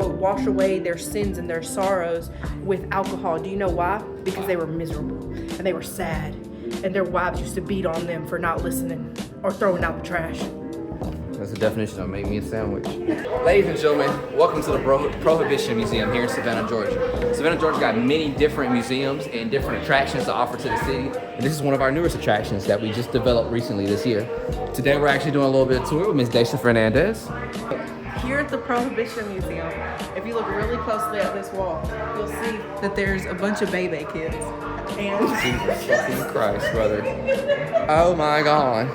wash away their sins and their sorrows with alcohol. Do you know why? Because they were miserable and they were sad, and their wives used to beat on them for not listening or throwing out the trash. That's the definition of make me a sandwich. Ladies and gentlemen, welcome to the Prohibition Museum here in Savannah, Georgia. Savannah, Georgia got many different museums and different attractions to offer to the city. And this is one of our newest attractions that we just developed recently this year. Today we're actually doing a little bit of tour with Miss Daisha Fernandez. Here at the Prohibition Museum, if you look really closely at this wall, you'll see that there's a bunch of baby kids. And Jesus fucking Christ, brother. Oh my God.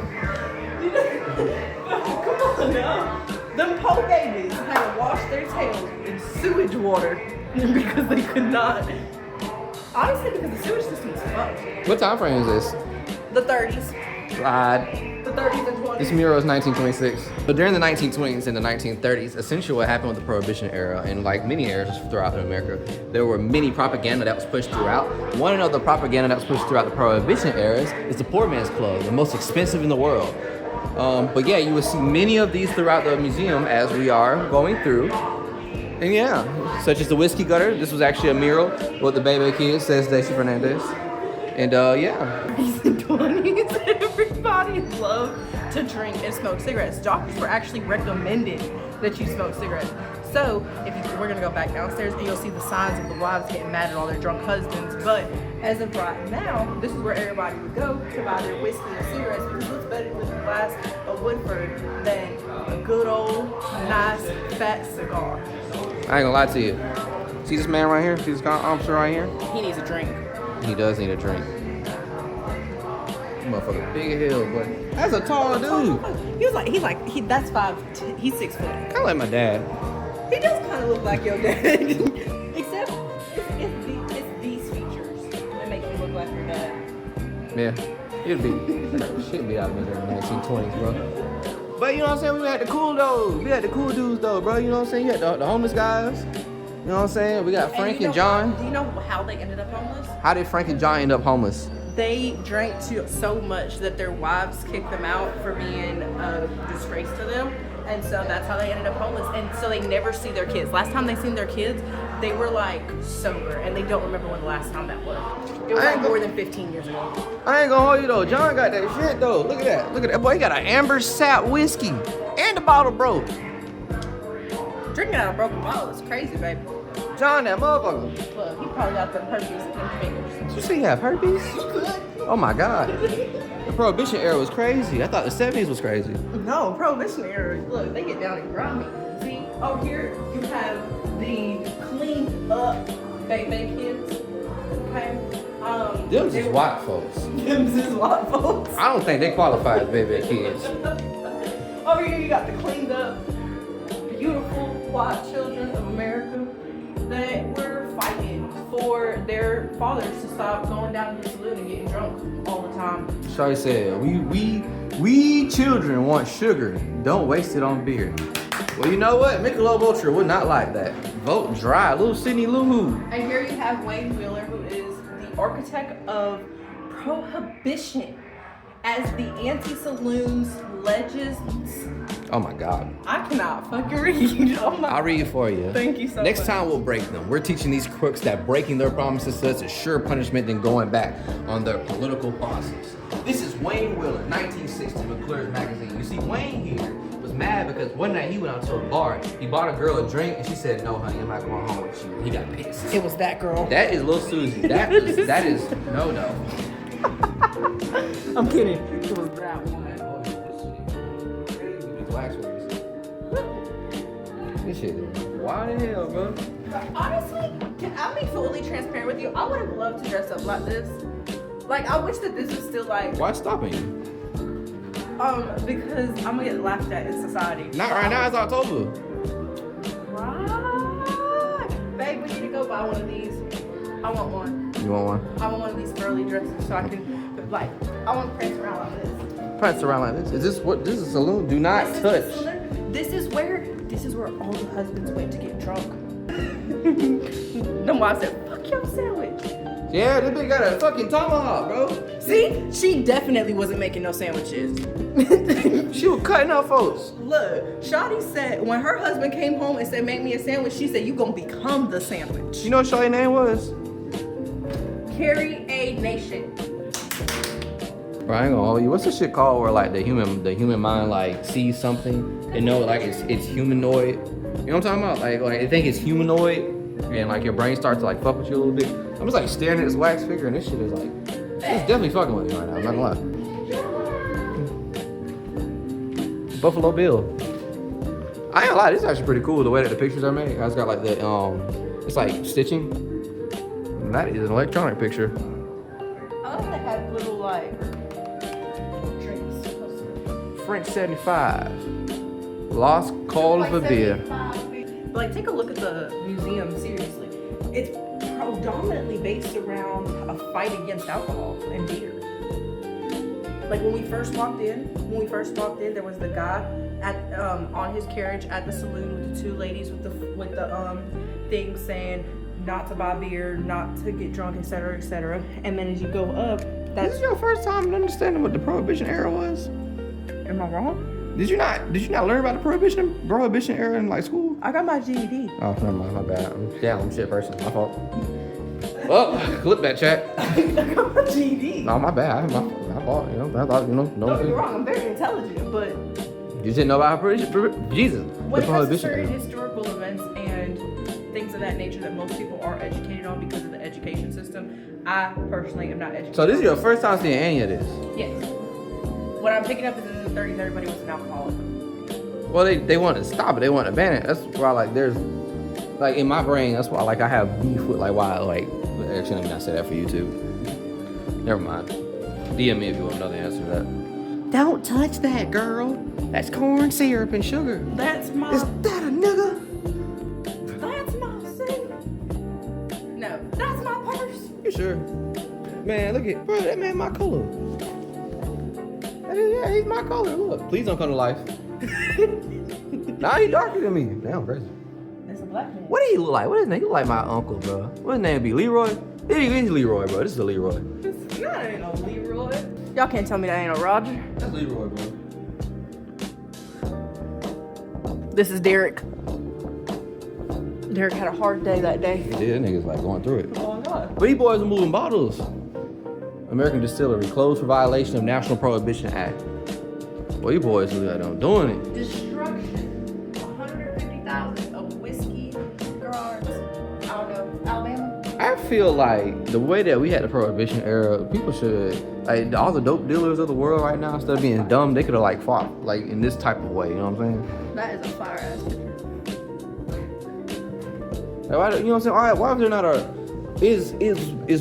No. Them poor babies had to wash their tails in sewage water because they could not. Honestly, because the sewage system is fucked. What time frame is this? The 30s. Slide. The 30s and 20s. This mural is 1926. But during the 1920s and the 1930s, essentially what happened with the Prohibition era, and like many eras throughout America, there were many propaganda that was pushed throughout. One of the propaganda that was pushed throughout the Prohibition eras is the poor man's club, the most expensive in the world. But yeah, you will see many of these throughout the museum as we are going through. And yeah, such as the whiskey gutter. This was actually a mural with the baby kids, says Daisha Fernandez. And yeah. 30s and 20s, everybody loved to drink and smoke cigarettes. Doctors were actually recommending that you smoke cigarettes. So we're gonna go back downstairs and you'll see the signs of the wives getting mad at all their drunk husbands. But as of right now, this is where everybody would go to buy their whiskey and cigarettes, because what's better with a glass of Woodford than a good old, nice, fat cigar? I ain't gonna lie to you. See this man right here? See this officer right here? He needs a drink. He does need a drink. Motherfucker big as hell, but that's a tall dude. That's 5', he's 6 foot. Kinda like my dad. He does kind of look like your dad. Except it's these features that make you look like your dad. Yeah, should be out of me during the 1920s, bro. But you know what I'm saying? We had the cool dudes. We had the cool dudes though, bro. You know what I'm saying? You had the homeless guys. You know what I'm saying? We got Frank and John. Do you know how they ended up homeless? How did Frank and John end up homeless? They drank so much that their wives kicked them out for being a disgrace to them. And so that's how they ended up homeless. And so they never see their kids. Last time they seen their kids, they were like sober. And they don't remember when the last time that was. It was like more than 15 years ago. I ain't gonna hold you though. John got that shit though. Look at that. Look at that. Boy, he got an amber sap whiskey. And the bottle broke. Drinking out of a broken bottle is crazy, baby. John, that motherfucker. Look, he probably got them herpes in his fingers. You see he have herpes? Oh my God. The Prohibition era was crazy. I thought the 70s was crazy. No, Prohibition era, look, they get down and grimy. See, over here you have the cleaned up baby kids. Okay? Them's is white folks. Them's is white folks. I don't think they qualify as baby kids. Over here you got the cleaned up, beautiful white children of America that were fighting for their fathers to stop going down to the saloon and getting drunk all the time. Shawty said, we children want sugar. Don't waste it on beer. Well, you know what? Michelob Ultra would not like that. Vote dry. Little Sidney Lou Who. And here you have Wayne Wheeler, who is the architect of Prohibition as the anti-saloon's legends. Oh my God. I cannot fucking read. Oh my. I'll read it for you. Thank you so Next much. time we'll break them. We're teaching these crooks that breaking their promises to us is sure punishment than going back on their political bosses. This is Wayne Wheeler, 1960, McClure's magazine. You see, Wayne here was mad because one night he went out to a bar. He bought a girl a drink and she said, "No, honey, I'm not going home with you." He got pissed. It was that girl. That is Lil Susie. That is no. I'm kidding. It was that woman. This shit is wild as hell, bro. Honestly, can I be fully transparent with you? I would have loved to dress up like this. Like, I wish that this was still like. Why stopping you? Because I'm gonna get laughed at in society. Not right now. It's October. Right. Babe, we need to go buy one of these. I want one. You want one? I want one of these girly dresses so I can, like, I want to prance around like this. Prance around like this. Is this what? This is a saloon. Do not touch. This is where all the husbands went to get drunk. Them wives said, "Fuck your sandwich." Yeah, this bitch got a fucking tomahawk, bro. See, she definitely wasn't making no sandwiches. She was cutting up folks. Look, Shawty said when her husband came home and said, make me a sandwich, she said, you gonna become the sandwich. You know what Shawty's name was? Carry a nation. Bro, I ain't gonna hold you. What's the shit called where like the human mind like sees something and know like it's humanoid? You know what I'm talking about? Like they think it's humanoid and like your brain starts to like fuck with you a little bit. I'm just like staring at this wax figure and this shit is like, it's definitely fucking with me right now. I'm not gonna lie. Buffalo Bill. I ain't gonna lie, this is actually pretty cool the way that the pictures are made. It's got like the it's like stitching. And that is an electronic picture. I like they had little like drinks. French 75. Lost Call of a Beer. Like, take a look at the museum, seriously. It's predominantly based around a fight against alcohol and beer. Like, when we first walked in, there was the guy at on his carriage at the saloon with the two ladies with the thing saying not to buy beer, not to get drunk, etc., etc. And then as you go up, This that's... is your first time understanding what the Prohibition era was? Am I wrong? Did you not learn about the Prohibition era in like school? I got my GED. Oh, never mind, my bad. I'm a shit person. My fault. Oh, clip that chat. I got my GED. No, my bad. My fault. You know, I thought, you know, no. Don't get me wrong, I'm very intelligent, but You just didn't know about Jesus. when The it comes to Prohibition certain era. historical events and things of that nature that most people are educated on because of the education system, I personally am not educated. So this is your first time seeing any of this? Yes. What I'm picking up is in the 30s, everybody was an alcoholic. Well, they want to stop it. They want to ban it. That's why, like, there's, like, in my brain, that's why, like, I have beef with, like, why, like, actually, let me not say that for YouTube. Never mind. DM me if you want to know the answer to that. Don't touch that, girl. That's corn syrup and sugar. That's my... Is that a nigga? That's my thing. No, that's my purse. You sure? Man, look at, bro, that man my color. Yeah, he's my color. Look, please don't come to life. Nah, he darker than me. Damn, crazy. That's a black man. What do he look like? What is his name? He look like my uncle, bro. What his name be? Leroy? He's Leroy, bro. This is a Leroy. That ain't no Leroy. Y'all can't tell me that ain't no Roger. That's Leroy, bro. This is Derek. Derek had a hard day that day. He did. That nigga's like going through it. Oh my God. But these boys are moving bottles. American Distillery closed for violation of National Prohibition Act. Well, you boys look like I'm doing it. Destruction. 150,000 of whiskey cigars out of Alabama. I feel like the way that we had the Prohibition era, people should, like, all the dope dealers of the world right now, instead of being dumb, they could have, like, fought, like, in this type of way, you know what I'm saying? That is a fire ass picture. Like, why, you know what I'm saying? All right, why is there not a, is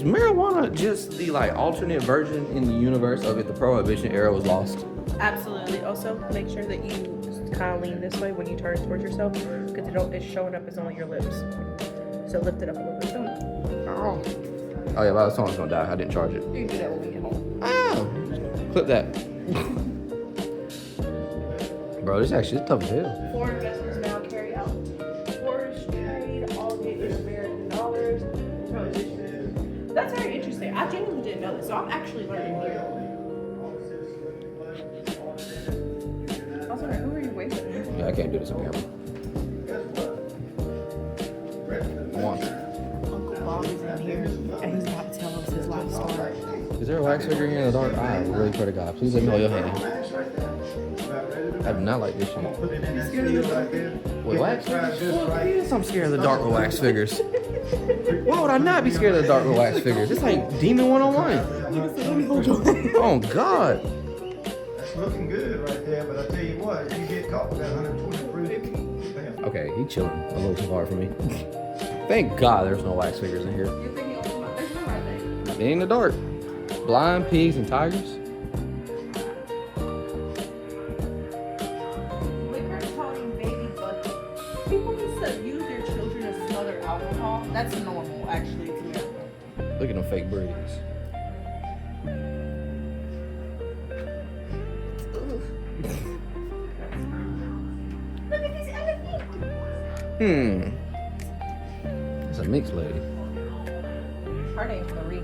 marijuana just the, like, alternate version in the universe of if the Prohibition era was lost? Absolutely. Also, make sure that you just kind of lean this way when you turn towards yourself, because it's showing up as only your lips. So lift it up a little bit. Oh yeah, well, the song's gonna die. I didn't charge it. You can do that when we get home. Oh, clip that. Bro, this actually is tough as hell. Foreign vessels now carry out tourist trade, all get in American dollars. Prohibition. That's very interesting. I genuinely didn't know this, so I'm actually learning here. I was wondering, who are you waving at? Yeah, I can't do this on camera. Once. Uncle Bob is in here, and he's about to tell us his life story. Is there a wax figure here in the dark? I really pray to God. Please let me hold your hand. I do not like this shit. With wax figures? Yes, I'm scared of the dark with wax figures. Why would I not be scared of the dark with wax figures? It's like Demon 101. Oh, God. That's looking good right there, but I tell you what, if you get caught with that 120 proof, Okay, he chilling a little too hard for me. Thank God there's no wax figures in here. You're thinking, oh, there's no right there. They in the dark. Blind pigs and tigers. Liquor toting baby bucket. People used to use their children to smother alcohol. That's normal, actually, to me. Look at them fake breeds. Look at these elephants. It's a mixed lady. Her Her name's Marie.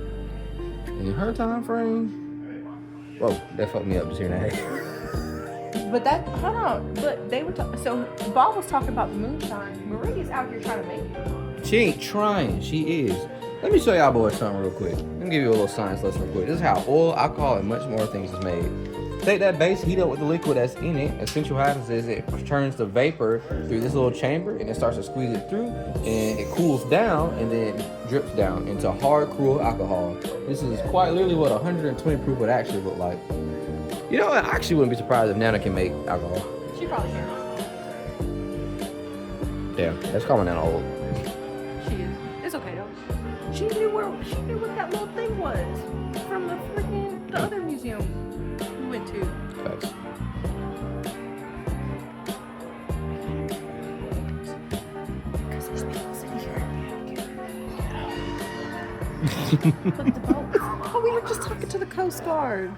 In her time frame. Whoa, that fucked me up just hearing that. But that, hold on. But they were talking. So Bob was talking about the moonshine. Marie is out here trying to make it. She ain't trying, she is. Let me show y'all boys something real quick. Let me give you a little science lesson real quick. This is how oil, alcohol, and much more things is made. Take that base, heat up with the liquid that's in it. Essentially what happens is it turns the vapor through this little chamber and it starts to squeeze it through and it cools down and then drips down into hard cruel alcohol. This is quite literally what 120 proof would actually look like. You know what? I actually wouldn't be surprised if Nana can make alcohol. She probably can. Damn, that's calling Nana old. She is. It's okay though. She knew what that little thing was from the freaking the other museum we went to. Facts. Because there's people sitting here. But the boats. Oh, we were just talking to the Coast Guard.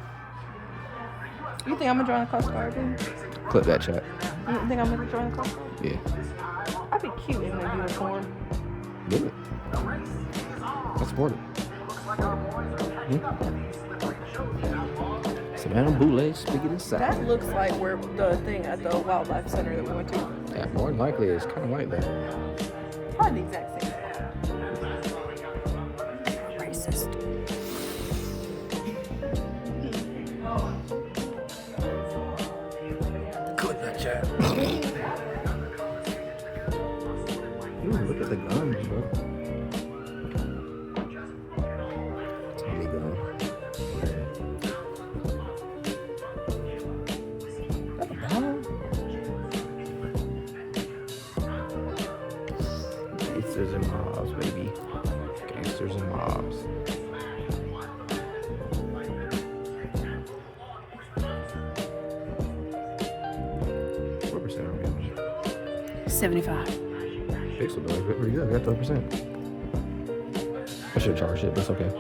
You think I'm gonna join the Coast Guard, dude? Clip that chat. You think I'm gonna join the Coast Guard? Yeah. I'd be cute in a uniform. Do it. I support it. Savannah bootleg speaking inside. That looks like where the thing at the wildlife center that we went to. Yeah, more than likely it's kind of like that. Probably the exact same. Racist. Click that chat. Ooh, look at the guns, bro. Tommy gun. That a bomb? Gangsters and mobs, baby. Gangsters and mobs. What percent are we on? 75. Pixel dog, pretty good. I got 30%. I should have charged it, but it's okay.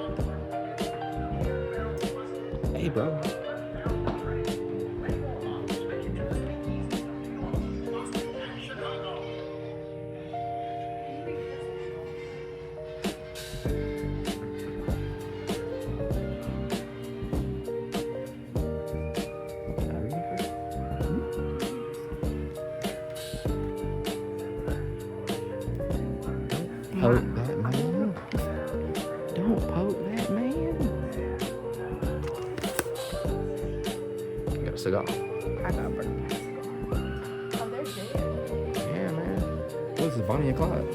Hey, bro. Poke that man. Don't poke that man. Got a cigar. I got a burger. Oh, they're dead. Yeah, man. What is this, Bonnie and Clyde?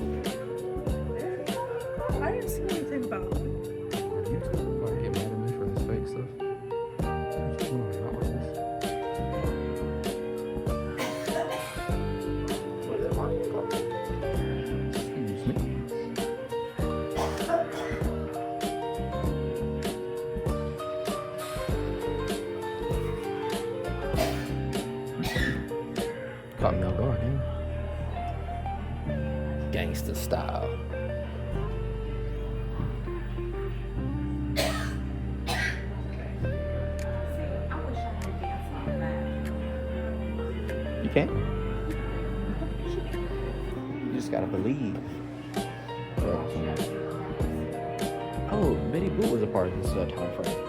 I didn't see anything about it. You two might get mad at me for this fake stuff. Oh, not like this. What is it, Bonnie and Clyde? Excuse me. Caught me off guard, man. Gangsta style. You can't. You just gotta believe. Oh, Betty Boop was a part of this time frame.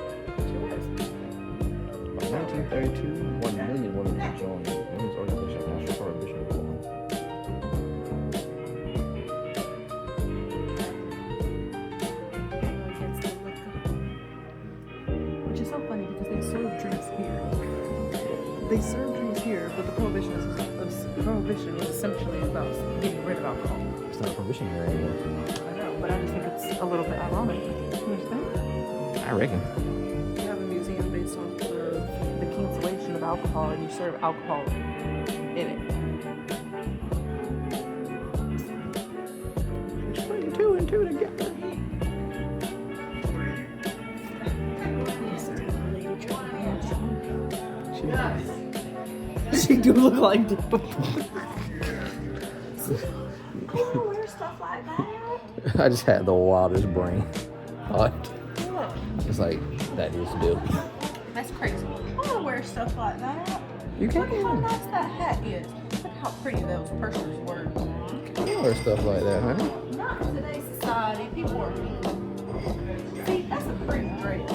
By 1932, 1 million women had joined the women's organization of National Prohibition Museum. Which is so funny because they serve drinks here. They serve drinks here, but the prohibition is essentially about getting rid of alcohol. It's not a prohibition here anymore. I know, but I just think it's a little bit ironic. You understand? I reckon. You have a museum based on the cancellation of alcohol, and you serve alcohol in it. Putting two and two together. She do look like Deepa. Wear stuff like that. I just had the wildest brain thought. Look, It's like, that is dope. that's crazy. I want to wear stuff like that. You Look can. at how nice that hat is. Look how pretty those purses were. You wear stuff like that, honey. Not in today's society. People are mean. See, that's a pretty dress.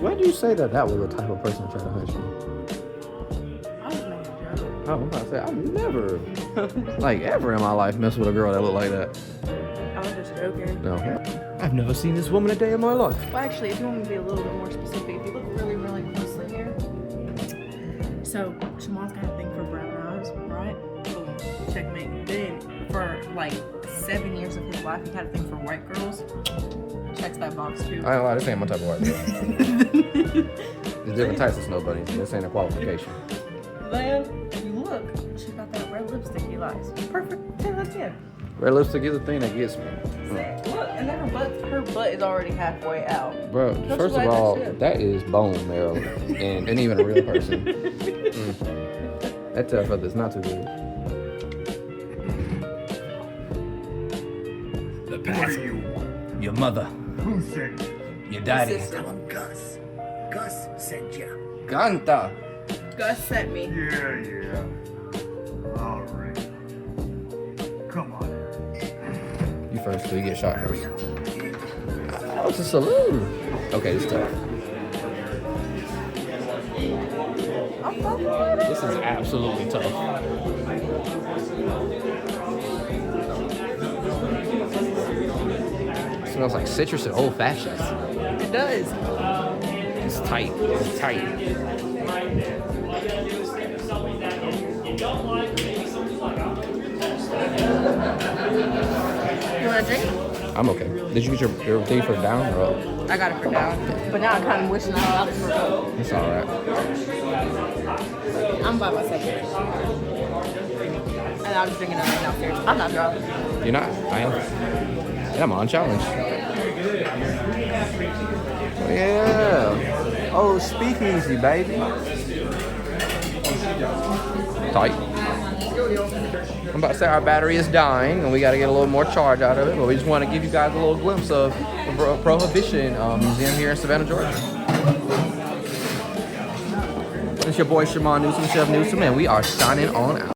Why did you say that was the type of person to try to hunt you? I was making a joke. Oh, I'm about to say, I've never, like ever in my life, messed with a girl that looked like that. I was just joking. No. I've never seen this woman a day in my life. Well, actually, if you want me to be a little bit more specific, if you look really, really closely here. So, Shamond's got a thing for brown eyes, right? Boom. Checkmate. Then, for like 7 years of his life, he had a thing for white girls. Checks that box too. I ain't lie, this ain't my type of white girl. There's different types of snow bunnies. This ain't a qualification. Then, if you look, she's got that red lipstick he likes. Perfect. 10 out of 10. Red lipstick is the thing that gets me. Look, and then her butt is already halfway out. Bro, Don't first you of like all, that shit? that is bone marrow. and even a real person. That tough brother's not too good. The past. Your mother. Who said it? Your daddy. Sister. I'm Gus. Gus sent ya. Ganta. Gus sent me. Yeah. All right. Come on. You first, so you get shot first. That was a saloon. Okay, it's tough. I'm fucking with it. This is absolutely tough. It smells like citrus and old fashions. It does. It's tight. It's tight. You want a drink? I'm okay. Did you get your thing for down or up? I got it for down. But now I'm kind of wishing I got it for up. It's alright. I'm by myself here. And I'm just drinking another downstairs. I'm not drunk. You're not? I am. Yeah, I'm on challenge. Oh, yeah. Oh, speakeasy, baby. Tight. I'm about to say our battery is dying and we got to get a little more charge out of it, but we just want to give you guys a little glimpse of the Prohibition Museum here in Savannah, Georgia. It's your boy Shamond Newsome, Chef Newsome, and we are signing on out.